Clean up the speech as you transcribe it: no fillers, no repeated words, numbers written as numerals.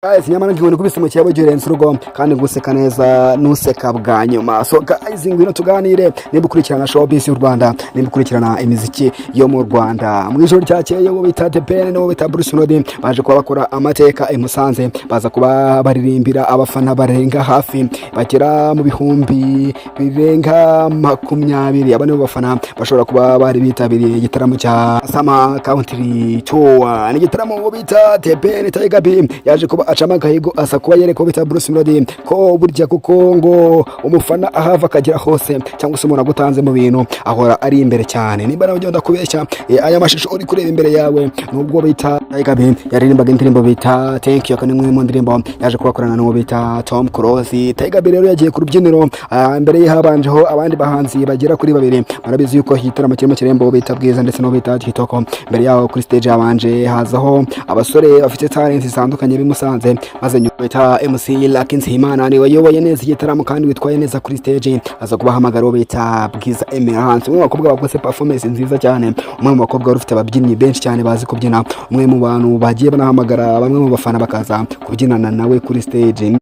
Guys, nyamara ngibone kubise mu cyabo girenze urugo kandi guseka neza nuseka bwa nyuma. So guys, ngwino tuganire niba ukurikirana showbiz y'u Rwanda, niba ukurikirana imiziki yo mu Rwanda. Mu ijoro cyakeye wo bita The Ben no bita Bruce Melody baje kuba bakora amateka i Musanze, baza kuba baririmbira abafana barenga hafi bagera mu bihumbi birenga 20. Abane bafana bashobora kuba bari bitabiriye igitaramo cya Sama Country Tour. Ni igitaramo wo bita The Ben Tiger B yaje kuba acama gahigo asa kuba yereko bita Bruce Melody ko burya kuko ngo umufana ahava akagira hose cyangwa se umuntu agutanze mu bintu ahora ari imbere cyane. Nimba nawe ugenda kubeshya aya mashusho uri kureba imbere yawe nubwo bita Tiger B yaririmbaga indirimbo bita Thank You kandi mu ndirimbo yaje kubakorana n'uwo bita Tom Close. Tiger B rero yagiye ku rubyiniro imbere ye habanjeho abandi bahanzi bagera kuri 2. Marabizi yuko hitaramo kirimo kirembo bita Bwiza ndetse no bita Kitoko. Mbere yaho kuri stage abanje hazaho abasore bafite talent zitandukanye bimusanze maze nyuma bita MC Lucky Nzimana ni wayoboye neza igitaramo kandi witwaye neza kuri stage aza kubahamagara bita Bwiza Emerance. Umwe bakobwa bakoze performance nziza cyane, umwe mu bakobwa rufite ababyinnyi benshi cyane bazi kubyina, umwe mu bantu bagiye banahamagara bamwe mu bafana bakaza kubyinana nawe kuri stage.